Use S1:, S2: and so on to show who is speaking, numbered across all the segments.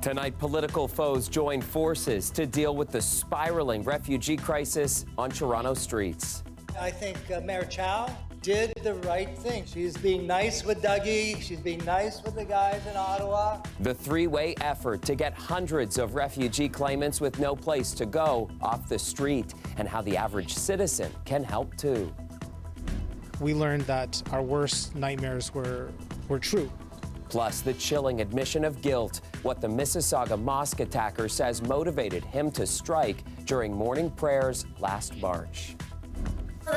S1: Tonight, political foes join forces to deal with the spiraling refugee crisis on Toronto streets.
S2: I think Mayor Chow did the right thing. She's being nice with Dougie. She's being nice with the guys in Ottawa.
S1: The three-way effort to get hundreds of refugee claimants with no place to go off the street, and how the average citizen can help too.
S3: We learned that our worst nightmares were true.
S1: Plus, the chilling admission of guilt, what the Mississauga mosque attacker says motivated him to strike during morning prayers last March.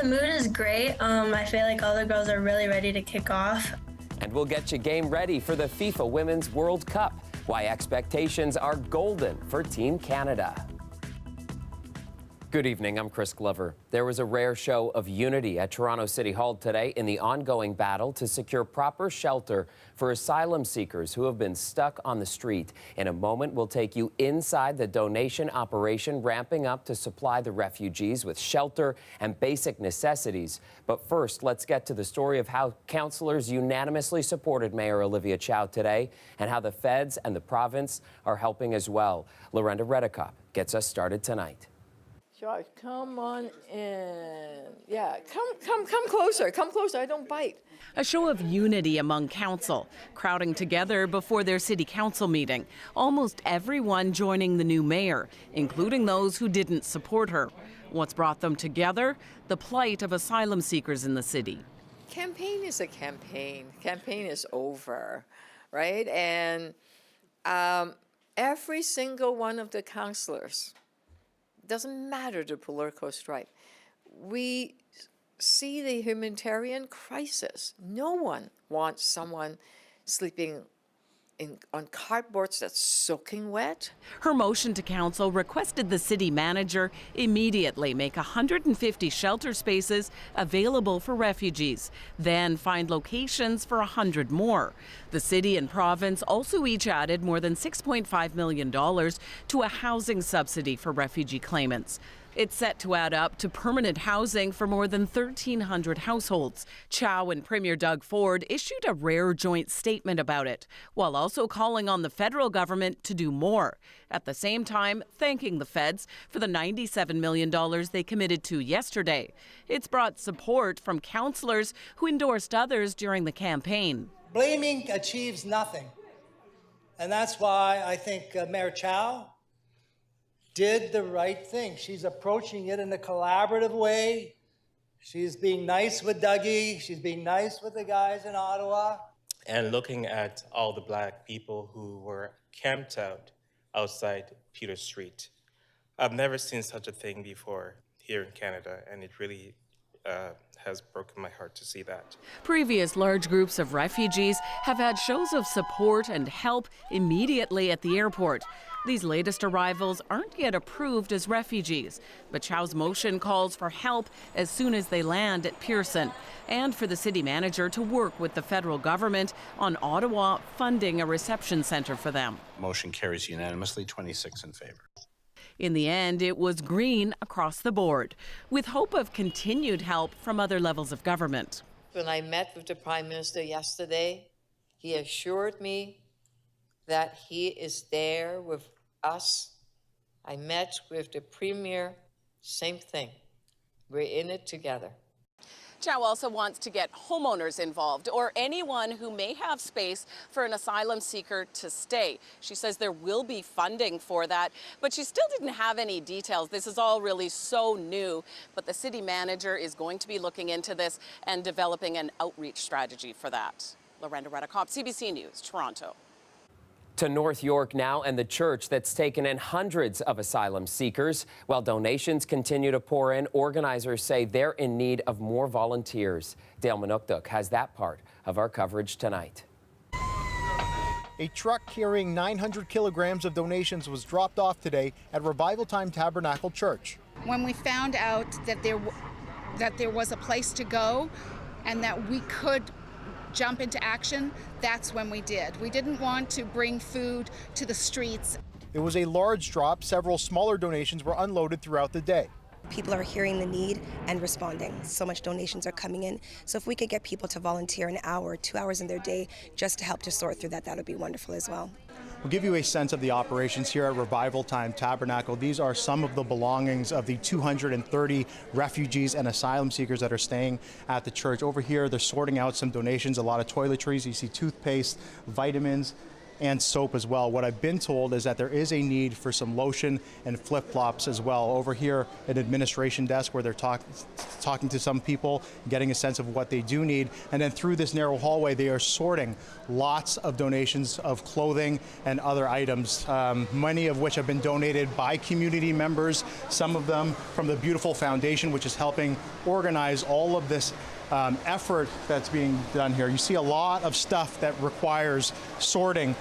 S4: The mood is great. I feel like all the girls are really ready to kick off.
S1: And we'll get you game ready for the FIFA Women's World Cup, why expectations are golden for Team Canada. Good evening, I'm Chris Glover. There was a rare show of unity at Toronto City Hall today in the ongoing battle to secure proper shelter for asylum seekers who have been stuck on the street. In a moment, we'll take you inside the donation operation ramping up to supply the refugees with shelter and basic necessities. But first, let's get to the story of how councillors unanimously supported Mayor Olivia Chow today and how the feds and the province are helping as well. Lorenda Redekop gets us started tonight.
S5: Josh, come on in. Yeah, come closer. Come closer. I don't bite.
S6: A show of unity among council, crowding together before their city council meeting. Almost everyone joining the new mayor, including those who didn't support her. What's brought them together? The plight of asylum seekers in the city.
S5: Campaign is a campaign. Campaign is over, right? And every single one of the councillors, doesn't matter the political stripe, we see the humanitarian crisis. No one wants someone sleeping on cardboards that's soaking wet.
S6: Her motion to council requested the city manager immediately make 150 shelter spaces available for refugees, then find locations for 100 more. The city and province also each added more than $6.5 million to a housing subsidy for refugee claimants. It's set to add up to permanent housing for more than 1,300 households. Chow and Premier Doug Ford issued a rare joint statement about it, while also calling on the federal government to do more. At the same time, thanking the feds for the $97 million they committed to yesterday. It's brought support from councillors who endorsed others during the campaign.
S2: Blaming achieves nothing. And that's why I think Mayor Chow did the right thing. She's approaching it in a collaborative way. She's being nice with Dougie. She's being nice with the guys in Ottawa.
S7: And looking at all the Black people who were camped out outside Peter Street. I've never seen such a thing before here in Canada, and it really has broken my heart to see that.
S6: Previous large groups of refugees have had shows of support and help immediately at the airport. These latest arrivals aren't yet approved as refugees, but Chow's motion calls for help as soon as they land at Pearson, and for the city manager to work with the federal government on Ottawa funding a reception centre for them.
S8: Motion carries unanimously, 26 in favor.
S6: In the end, it was green across the board, with hope of continued help from other levels of government.
S5: When I met with the Prime Minister yesterday, he assured me that he is there with us. I met with the Premier, same thing. We're in it together.
S6: Chow also wants to get homeowners involved or anyone who may have space for an asylum seeker to stay. She says there will be funding for that, but she still didn't have any details. This is all really so new, but the city manager is going to be looking into this and developing an outreach strategy for that. Lorenda Redekop, CBC News, Toronto.
S1: To North York now, and the church that's taken in hundreds of asylum seekers. While donations continue to pour in, organizers say they're in need of more volunteers. Dale Manukduk has that part of our coverage tonight.
S9: A truck carrying 900 kilograms of donations was dropped off today at Revival Time Tabernacle Church.
S10: When we found out that there was a place to go and that we could jump into action, that's when we did. We didn't want to bring food to the streets.
S9: It was a large drop. Several smaller donations were unloaded throughout the day.
S11: People are hearing the need and responding. So much donations are coming in. So if we could get people to volunteer an hour, 2 hours in their day just to help to sort through that, that would be wonderful as well.
S9: We'll give you a sense of the operations here at Revival Time Tabernacle. These are some of the belongings of the 230 refugees and asylum seekers that are staying at the church. Over here, they're sorting out some donations, a lot of toiletries. You see toothpaste, vitamins, and soap as well. What I've been told is that there is a need for some lotion and flip-flops as well. Over here, an administration desk where they're talking to some people, getting a sense of what they do need. And then through this narrow hallway, they are sorting lots of donations of clothing and other items, many of which have been donated by community members, some of them from the Beautiful Foundation, which is helping organize all of this effort that's being done here. You see a lot of stuff that requires sorting.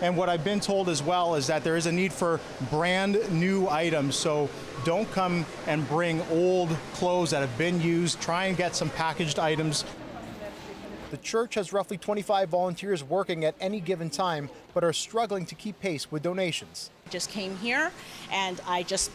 S9: And what I've been told as well is that there is a need for brand new items. So don't come and bring old clothes that have been used. Try and get some packaged items. The church has roughly 25 volunteers working at any given time, but are struggling to keep pace with donations.
S12: I just came here and I just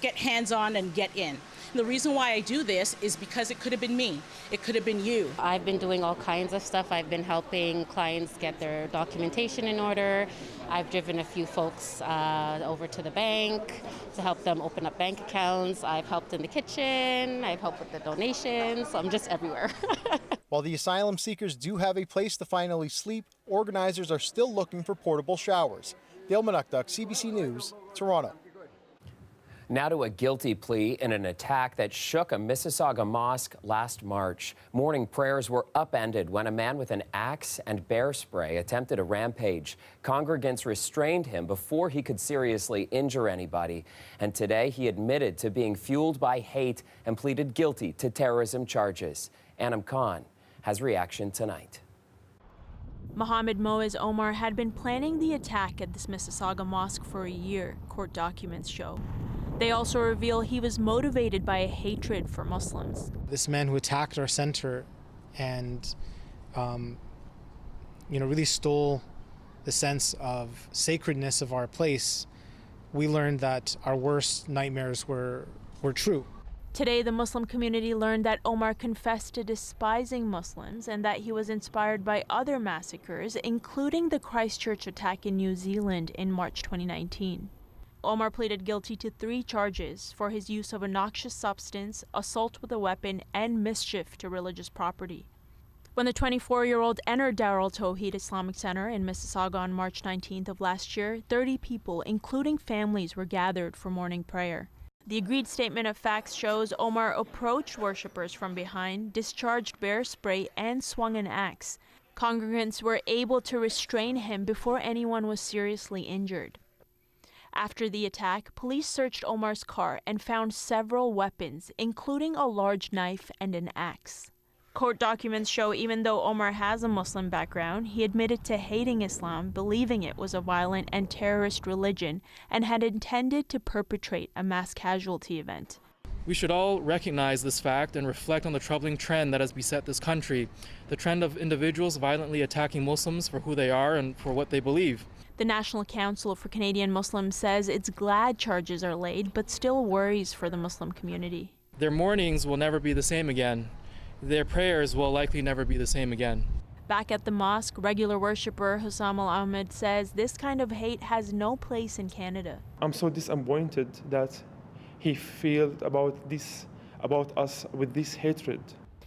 S12: get hands-on and get in. The reason why I do this is because it could have been me. It could have been you.
S13: I've been doing all kinds of stuff. I've been helping clients get their documentation in order. I've driven a few folks over to the bank to help them open up bank accounts. I've helped in the kitchen. I've helped with the donations. So I'm just everywhere.
S9: While the asylum seekers do have a place to finally sleep, organizers are still looking for portable showers. Dale Manukduk, CBC News, Toronto.
S1: Now to a guilty plea in an attack that shook a Mississauga mosque last March. Morning prayers were upended when a man with an axe and bear spray attempted a rampage. Congregants restrained him before he could seriously injure anybody. And today he admitted to being fueled by hate and pleaded guilty to terrorism charges. Anam Khan has reaction tonight.
S14: Mohammed Moaz Omar had been planning the attack at this Mississauga mosque for a year, court documents show. They also reveal he was motivated by a hatred for Muslims.
S3: This man who attacked our center and, really stole the sense of sacredness of our place, we learned that our worst nightmares were true.
S14: Today, the Muslim community learned that Omar confessed to despising Muslims and that he was inspired by other massacres, including the Christchurch attack in New Zealand in March 2019. Omar pleaded guilty to 3 charges for his use of a noxious substance, assault with a weapon, and mischief to religious property. When the 24-year-old entered Darul Tawheed Islamic Center in Mississauga on March 19th of last year, 30 people, including families, were gathered for morning prayer. The agreed statement of facts shows Omar approached worshippers from behind, discharged bear spray, and swung an axe. Congregants were able to restrain him before anyone was seriously injured. After the attack, police searched Omar's car and found several weapons, including a large knife and an axe. Court documents show even though Omar has a Muslim background, he admitted to hating Islam, believing it was a violent and terrorist religion, and had intended to perpetrate a mass casualty event.
S15: We should all recognize this fact and reflect on the troubling trend that has beset this country, the trend of individuals violently attacking Muslims for who they are and for what they believe.
S14: The National Council for Canadian Muslims says it's glad charges are laid, but still worries for the Muslim community.
S15: Their mornings will never be the same again. Their prayers will likely never be the same again.
S14: Back at the mosque, regular worshipper Hussam Al Ahmed says this kind of hate has no place in Canada.
S16: I'm so disappointed that he feels about us with this hatred.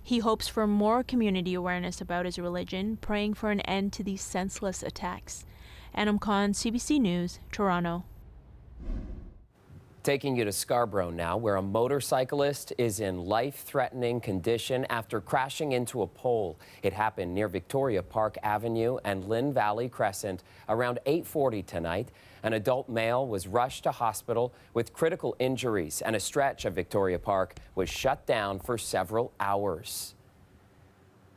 S14: He hopes for more community awareness about his religion, praying for an end to these senseless attacks. Anam Khan, CBC News, Toronto.
S1: Taking you to Scarborough now, where a motorcyclist is in life-threatening condition after crashing into a pole. It happened near Victoria Park Avenue and Lynn Valley Crescent around 8:40 tonight. An adult male was rushed to hospital with critical injuries, and a stretch of Victoria Park was shut down for several hours.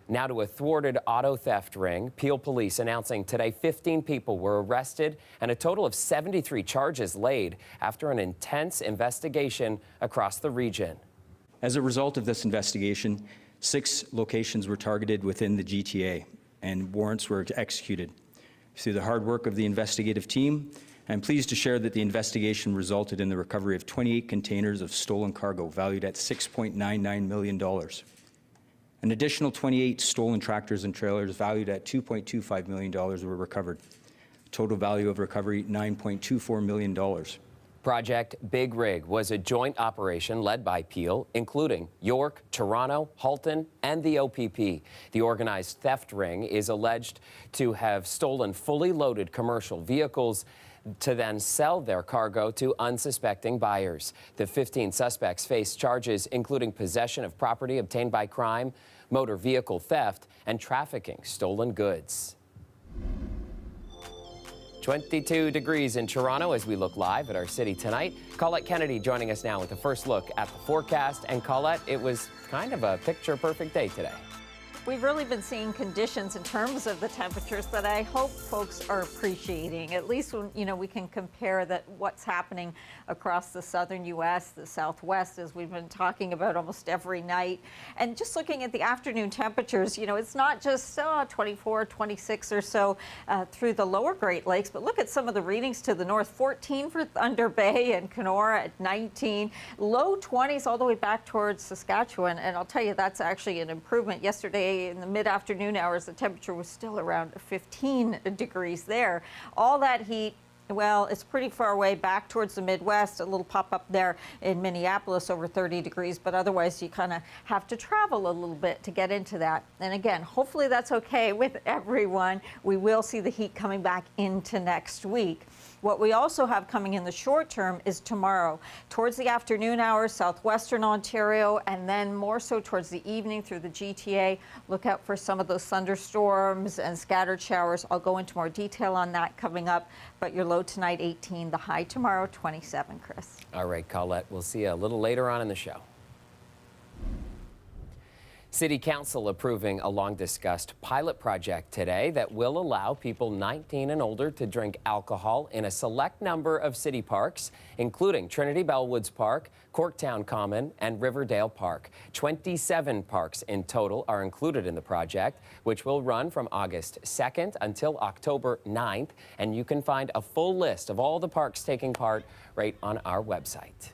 S1: Now to a thwarted auto theft ring. Peel police announcing today 15 people were arrested and a total of 73 charges laid after an intense investigation across the region.
S17: As a result of this investigation, 6 locations were targeted within the GTA and warrants were executed. Through the hard work of the investigative team, I'm pleased to share that the investigation resulted in the recovery of 28 containers of stolen cargo valued at $6.99 million. An additional 28 stolen tractors and trailers valued at $2.25 million were recovered. Total value of recovery, $9.24 million.
S1: Project Big Rig was a joint operation led by Peel, including York, Toronto, Halton, and the OPP. The organized theft ring is alleged to have stolen fully loaded commercial vehicles to then sell their cargo to unsuspecting buyers. The 15 suspects face charges including possession of property obtained by crime, motor vehicle theft, and trafficking stolen goods. 22 degrees in Toronto as we look live at our city tonight. Colette Kennedy joining us now with a first look at the forecast. And Colette, it was kind of a picture-perfect day today.
S18: We've really been seeing conditions in terms of the temperatures that I hope folks are appreciating. At least when, we can compare that what's happening across the southern U.S., the Southwest, as we've been talking about almost every night. And just looking at the afternoon temperatures, it's not just 24, 26 or so through the lower Great Lakes, but look at some of the readings to the north. 14 for Thunder Bay and Kenora at 19, low 20s all the way back towards Saskatchewan. And I'll tell you, that's actually an improvement. Yesterday, in the mid-afternoon hours, the temperature was still around 15 degrees there. All that heat, well, it's pretty far away back towards the Midwest, a little pop up there in Minneapolis over 30 degrees, but otherwise you kind of have to travel a little bit to get into that. And again, hopefully that's okay with everyone. We will see the heat coming back into next week. What we also have coming in the short term is tomorrow. Towards the afternoon hours, southwestern Ontario, and then more so towards the evening through the GTA. Look out for some of those thunderstorms and scattered showers. I'll go into more detail on that coming up. But your low tonight, 18. The high tomorrow, 27, Chris.
S1: All right, Colette, we'll see you a little later on in the show. City Council approving a long-discussed pilot project today that will allow people 19 and older to drink alcohol in a select number of city parks, including Trinity Bellwoods Park, Corktown Common, and Riverdale Park. 27 parks in total are included in the project, which will run from August 2nd until October 9th, and you can find a full list of all the parks taking part right on our website.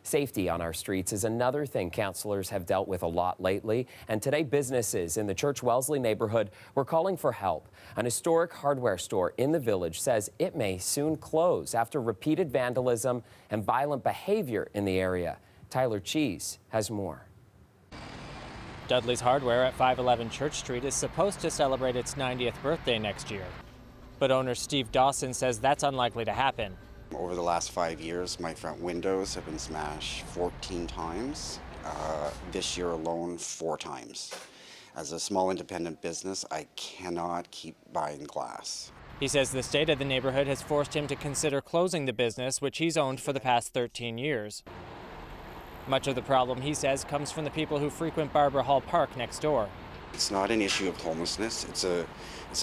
S1: Safety on our streets is another thing councillors have dealt with a lot lately, and today businesses in the Church Wellesley neighborhood were calling for help. An historic hardware store in the village says it may soon close after repeated vandalism and violent behavior in the area. Tyler Cheese has more.
S19: Dudley's Hardware at 511 Church Street is supposed to celebrate its 90th birthday next year. But owner Steve Dawson says that's unlikely to happen.
S20: Over the last 5 years, my front windows have been smashed 14 times. This year alone, 4 times. As a small independent business, I cannot keep buying glass.
S19: He says the state of the neighborhood has forced him to consider closing the business, which he's owned for the past 13 years. Much of the problem, he says, comes from the people who frequent Barbara Hall Park next door.
S20: It's not an issue of homelessness. It's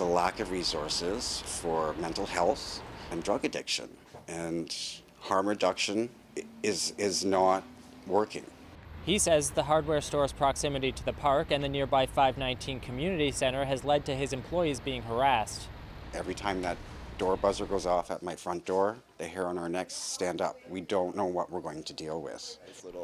S20: a lack of resources for mental health and drug addiction. And harm reduction is not working.
S19: He says the hardware store's proximity to the park and the nearby 519 Community Center has led to his employees being harassed.
S20: Every time that door buzzer goes off at my front door, the hair on our necks stand up. We don't know what we're going to deal with.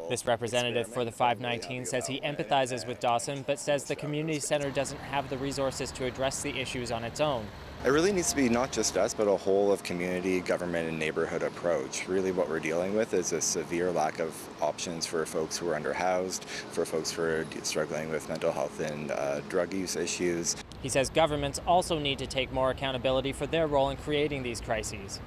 S19: This representative for the 519 says he empathizes with Dawson, but says the community center doesn't have the resources to address the issues on its own.
S21: It really needs to be not just us, but a whole of community, government, and neighborhood approach. Really what we're dealing with is a severe lack of options for folks who are underhoused, for folks who are struggling with mental health and drug use issues.
S19: He says governments also need to take more accountability for their role in creating these crises.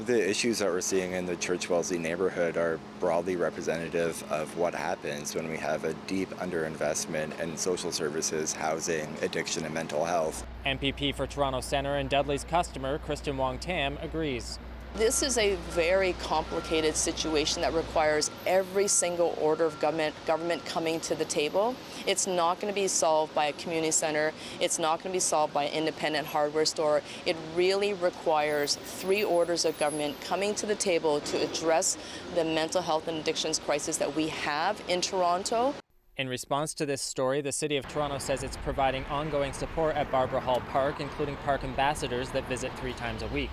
S21: The issues that we're seeing in the Church Wellesley neighborhood are broadly representative of what happens when we have a deep underinvestment in social services, housing, addiction, and mental health.
S19: MPP for Toronto Centre and Dudley's customer, Kristen Wong-Tam, agrees.
S22: This is a very complicated situation that requires every single order of government coming to the table. It's not going to be solved by a community center. It's not going to be solved by an independent hardware store. It really requires 3 orders of government coming to the table to address the mental health and addictions crisis that we have in Toronto.
S19: In response to this story, the City of Toronto says it's providing ongoing support at Barbara Hall Park, including park ambassadors that visit 3 times a week.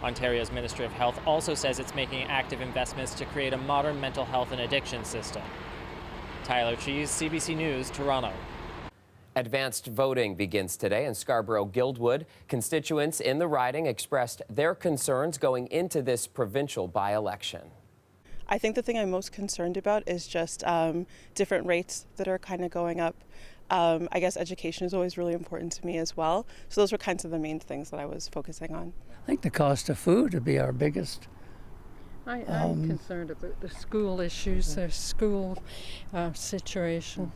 S19: Ontario's Ministry of Health also says it's making active investments to create a modern mental health and addiction system. Tyler Cheese, CBC News, Toronto.
S1: Advanced voting begins today in Scarborough-Guildwood. Constituents in the riding expressed their concerns going into this provincial by-election.
S2: I think the thing I'm most concerned about is just different rates that are kind of going up. I guess education is always really important to me as well. So those were kinds of the main things that I was focusing on.
S4: I think the cost of food would be our biggest.
S23: I'm concerned about the school issues, the school situation.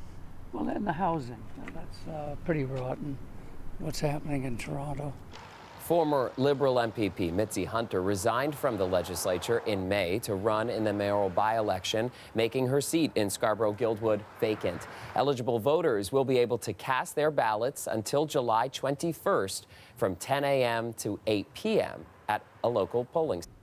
S4: Well, and the housing. That's pretty rotten, what's happening in Toronto.
S1: Former Liberal MPP Mitzi Hunter resigned from the legislature in May to run in the mayoral by-election, making her seat in Scarborough-Guildwood vacant. Eligible voters will be able to cast their ballots until July 21st from 10 a.m. to 8 p.m. at a local polling station.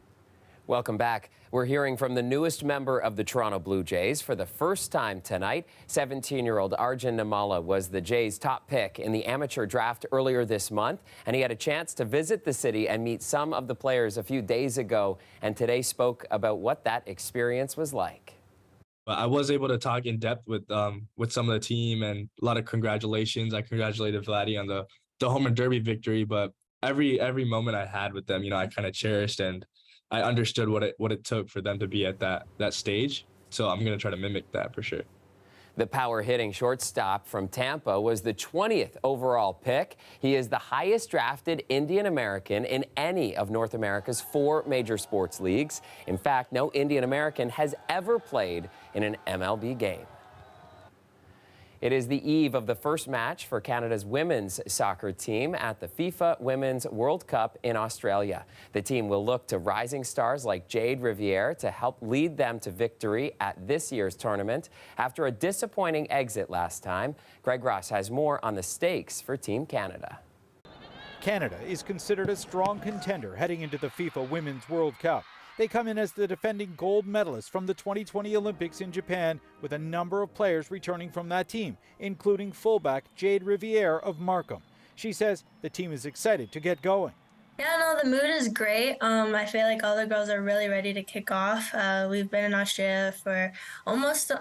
S1: Welcome back. We're hearing from the newest member of the Toronto Blue Jays for the first time tonight. 17-year-old Arjun Nimmala was the Jays' top pick in the amateur draft earlier this month, and he had a chance to visit the city and meet some of the players a few days ago, and today spoke about what that experience was like.
S24: I was able to talk in depth with some of the team, and a lot of congratulations. I congratulated Vladdy on the home run derby victory, but every moment I had with them, I kind of cherished, and I understood what it took for them to be at that stage. So I'm going to try to mimic that for sure.
S1: The power-hitting shortstop from Tampa was the 20th overall pick. He is the highest drafted Indian American in any of North America's 4 major sports leagues. In fact, no Indian American has ever played in an MLB game. It is the eve of the first match for Canada's women's soccer team at the FIFA Women's World Cup in Australia. The team will look to rising stars like Jade Riviere to help lead them to victory at this year's tournament. After a disappointing exit last time, Greg Ross has more on the stakes for Team Canada.
S25: Canada is considered a strong contender heading into the FIFA Women's World Cup. They come in as the defending gold medalists from the 2020 Olympics in Japan, with a number of players returning from that team, including fullback Jade Riviere of Markham. She says the team is excited to get going.
S26: Yeah, no, the mood is great. I feel like all the girls are really ready to kick off. We've been in Australia for almost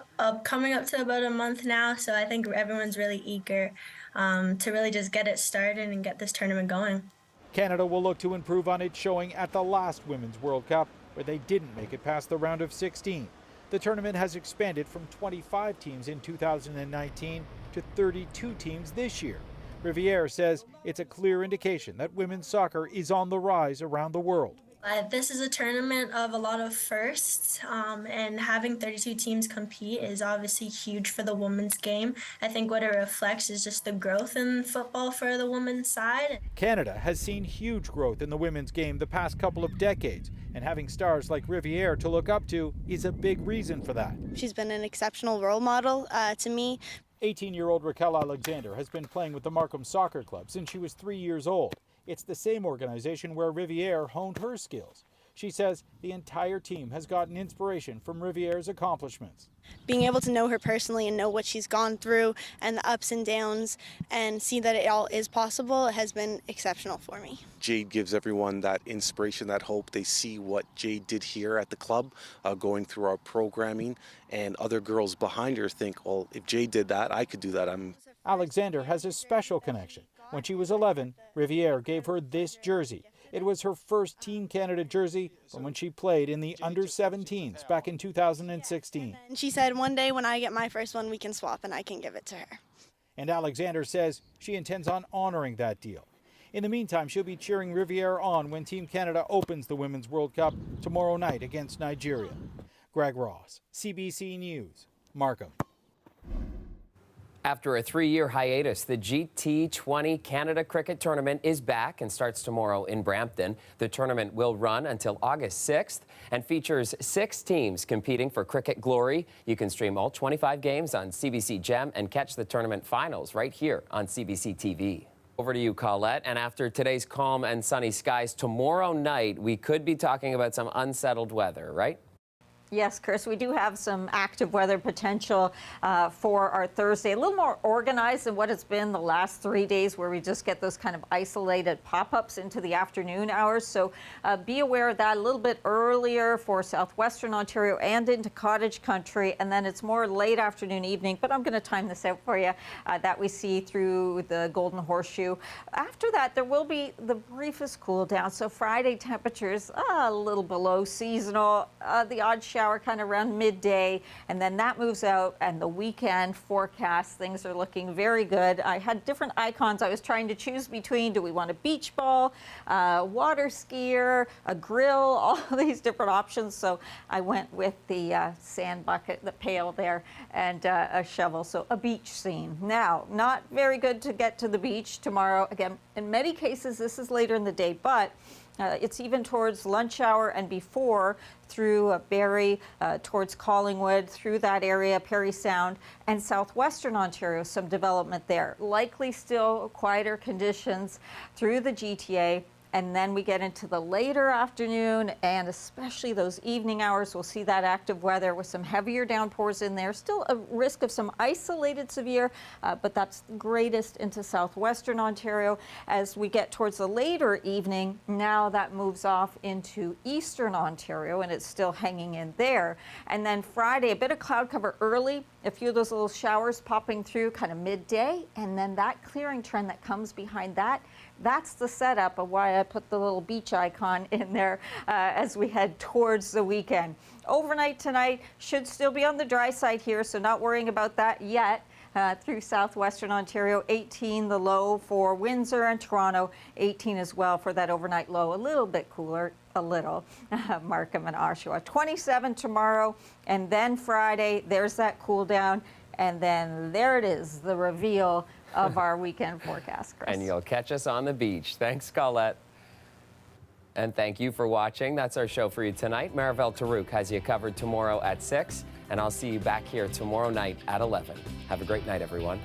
S26: coming up to about a month now, so I think everyone's really eager to really just get it started and get this tournament going.
S25: Canada will look to improve on its showing at the last Women's World Cup, where they didn't make it past the round of 16. The tournament has expanded from 25 teams in 2019 to 32 teams this year. Riviere says it's a clear indication that women's soccer is on the rise around the world.
S26: This is a tournament of a lot of firsts, and having 32 teams compete is obviously huge for the women's game. I think what it reflects is just the growth in football for the women's side.
S25: Canada has seen huge growth in the women's game the past couple of decades, and having stars like Riviere to look up to is a big reason for that.
S27: She's been an exceptional role model to me.
S25: 18-year-old Raquel Alexander has been playing with the Markham Soccer Club since she was 3 years old. It's the same organization where Riviere honed her skills. She says the entire team has gotten inspiration from Riviere's accomplishments.
S27: Being able to know her personally and know what she's gone through and the ups and downs and see that it all is possible has been exceptional for me.
S28: Jade gives everyone that inspiration, that hope. They see what Jade did here at the club, going through our programming, and other girls behind her think, well, if Jade did that, I could do that.
S25: Alexander has a special connection. When she was 11, Riviere gave her this jersey. It was her first Team Canada jersey from when she played in the under-17s back in 2016.
S27: And she said, one day when I get my first one, we can swap and I can give it to her.
S25: And Alexander says she intends on honoring that deal. In the meantime, she'll be cheering Riviere on when Team Canada opens the Women's World Cup tomorrow night against Nigeria. Greg Ross, CBC News, Markham.
S1: After a 3-year hiatus, the GT20 Canada Cricket Tournament is back and starts tomorrow in Brampton. The tournament will run until August 6th and features 6 teams competing for cricket glory. You can stream all 25 games on CBC Gem and catch the tournament finals right here on CBC TV. Over to you, Colette. And after today's calm and sunny skies, tomorrow night we could be talking about some unsettled weather, right?
S18: Yes, Chris, we do have some active weather potential for our Thursday. A little more organized than what it's been the last 3 days, where we just get those kind of isolated pop-ups into the afternoon hours. So be aware of that a little bit earlier for southwestern Ontario and into cottage country. And then it's more late afternoon, evening. But I'm going to time this out for you that we see through the Golden Horseshoe. After that, there will be the briefest cool down. So Friday temperatures a little below seasonal. The odd shower kind of around midday, and then that moves out, and the weekend forecast, things are looking very good. I had different icons I was trying to choose between. Do we want a beach ball, water skier, a grill, all these different options? So I went with the sand bucket, the pail there, and a shovel, so a beach scene. Now, not very good to get to the beach tomorrow. Again, in many cases, this is later in the day, but it's even towards lunch hour and before, through Barrie, towards Collingwood, through that area, Parry Sound, and southwestern Ontario, some development there. Likely still quieter conditions through the GTA. And then we get into the later afternoon, and especially those evening hours, we'll see that active weather with some heavier downpours in there. Still a risk of some isolated severe, but that's greatest into southwestern Ontario. As we get towards the later evening, now that moves off into eastern Ontario, and it's still hanging in there. And then Friday, a bit of cloud cover early, a few of those little showers popping through kind of midday, and then that clearing trend that comes behind that. That's the setup of why I put the little beach icon in there as we head towards the weekend. Overnight tonight should still be on the dry side here, so not worrying about that yet. Through southwestern Ontario, 18 the low for Windsor and Toronto, 18 as well for that overnight low. A little bit cooler, a little, Markham and Oshawa. 27 tomorrow, and then Friday, there's that cool down. And then there it is, the reveal of our weekend forecast, Chris.
S1: And you'll catch us on the beach. Thanks, Colette. And thank you for watching. That's our show for you tonight. Marivelle Tarouk has you covered tomorrow at 6, and I'll see you back here tomorrow night at 11. Have a great night, everyone.